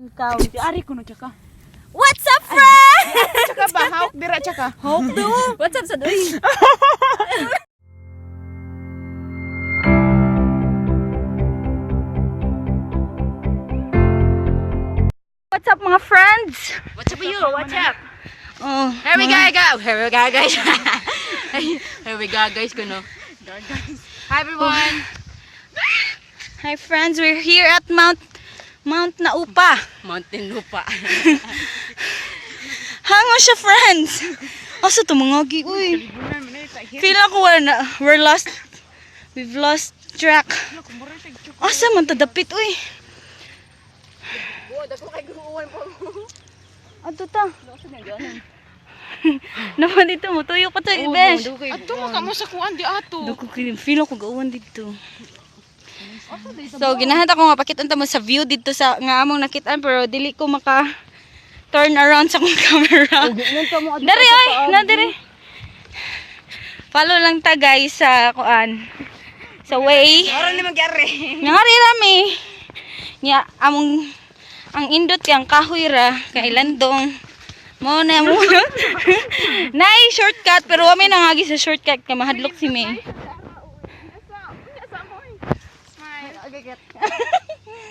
Ikaw, ari ko no tsaka. What's up, friend? Tsaka ba? Hawak dira tsaka. Hope do. What's up sa doy? What's up, mga friends? What's up with you? What's up? Oh, Here we go, go. Here we go, guys. Here we go, guys. Kuno. Hi, everyone. Hi, friends. We're here at Mount Naupa. Mountain Naupa. Hango siya, friends. Asa to mga gi, uy. Feel ako we're lost. We've lost track. Asa man tadapit, uy. Ato ta. Naman dito mo, tuyo pa to, Besh. Ato maka mo sa kuan di ato. Feel ako gauwan dito. So, ginahan ako nga pakitunta mo sa view dito sa nga among nakitaan pero dili ko maka turn around sa akong camera. Dari ay, na dire. Follow lang ta guys sa kuan. Sa way. Aron ni magyari. Ngari rami. Nya among ang indot yang kahoy ra kay landong. Mo na mo. Nay shortcut pero wa may nangagi sa shortcut kay mahadlok si May.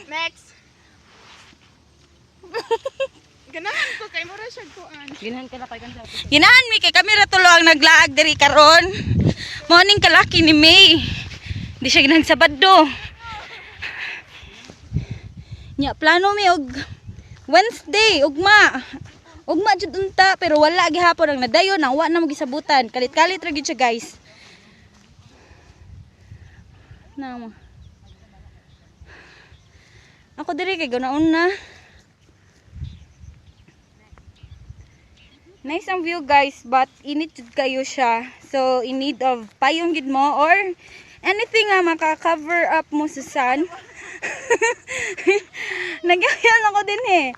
Next. Ganahan ko kay mura siya kuan. Ginahan ka na kay kansa. Ginahan mi kay kamera tulo ang naglaag diri karon. Morning kalaki ni May. Di siya ginang Sabado. Nya plano mi og Wednesday ugma. Ugma jud unta pero wala gihapon ang nadayon ang wa na mo gisabutan. Kalit-kalit ra gyud siya guys. Namo. Ako diri kay ganaon na. Nice ang view guys, but init jud kayo siya. So in need of payong gid mo or anything nga maka-cover up mo sa sun. Nagyayan ako din eh.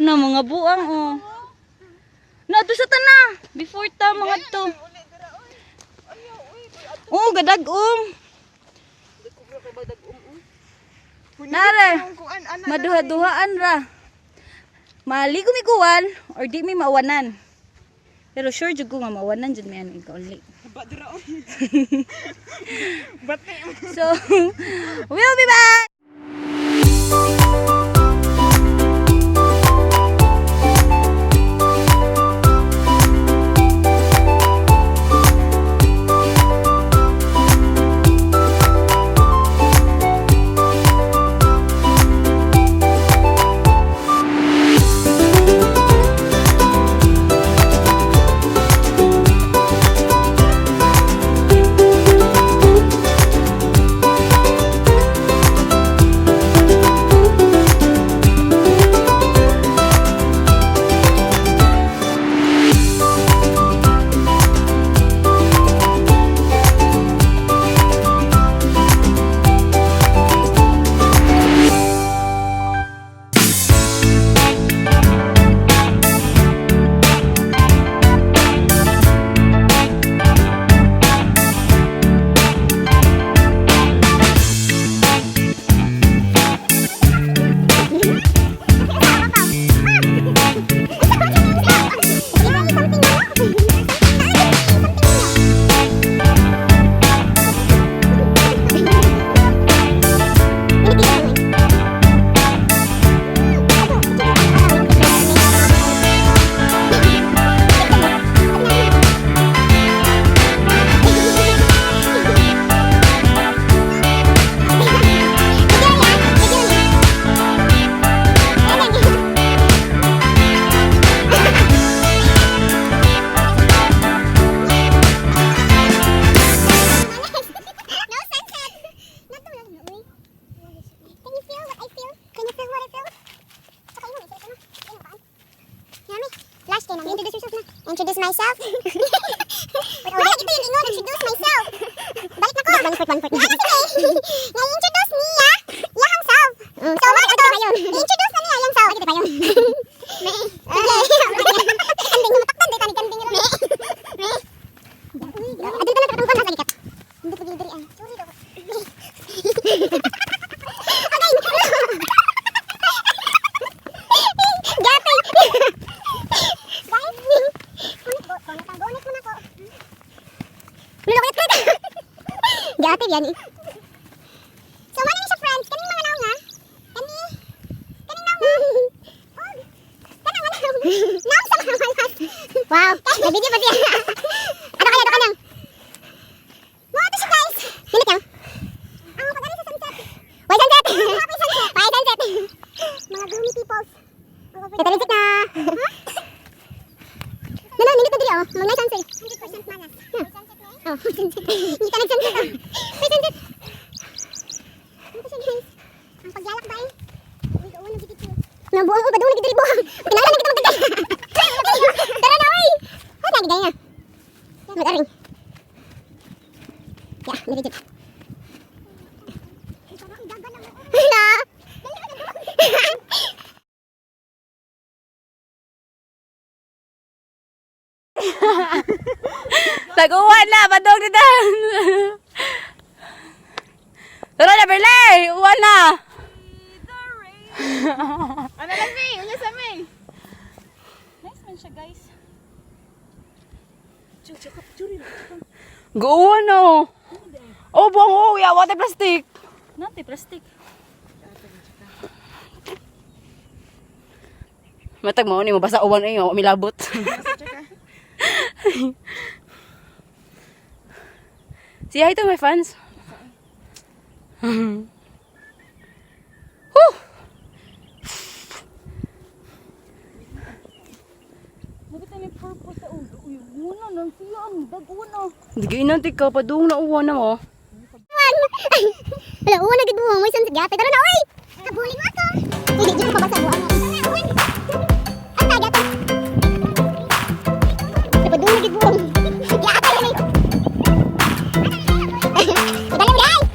Na mga buang oh. Na to sa tana before ta mga to. Oh, gadag-om. Nara, maduha-duhaan ra. Maligo mi kuwan or di mi mawanan. Pero sure jud ko nga mawanan jud mi ani kauli. So, we'll be back. Introduce myself. Wala, ito yung ingon. Introduce myself. Balik na ko. One foot. Nga-introduce niya. Yahang self. So, what ito? I-introduce na niya yung self. Bakit pa yun? Kanding na mataktan. Dito ni kanding na. Adil ka na katong panas. Agikat. Hindi pa gilidiri. Sorry daw. yan eh. So, ano ni siya friends? Kaning mga naong nga? Kaning naong nga? Kanang mga naong. Naong sa mga malas. Wow, may video pa siya. Ano kanyang? Mga ito siya guys. Minit yan. Ang pag-ano sa sunset. Why sunset? Happy sunset. Bye sunset. Mga gloomy peoples. Ito legit na. No, minit na dili oh. Mga nice sunset. 100% malas. Oh, sunset. Hindi ka nag-sunset oh. May sunset. Ano pa siya guys? Ang paglalak ba eh? Uy, gawin ang gigit ko. Nabuang ko ba doon? Nagdiribuang. Kinala na kita magdagay. Tara na uy. Ay, lagi gaya. Mag-aring. Yeah, legit. Hala. Tag-uwan na, padong dito. Tara na, Berlay! Uwan na! Ano lang, May? Unya sa May. Nice man siya, guys. Guuwan na, oh. Oh, buwang oh, ya, wate plastic. Nante, plastic. Matag mo, ni mo basa uwan ay, milabot. Say hi to my fans. Whew. Hindi kayo nanti ka, padung na uwan na mo. Wala, uwan na gagawin. May sunset gapit. Tara na uy. Nabuling mo ako. Hindi, di ko pabasa buwan mo. Ang tagat. Napadung na gagawin. Gapit na ito. Madali mo guys.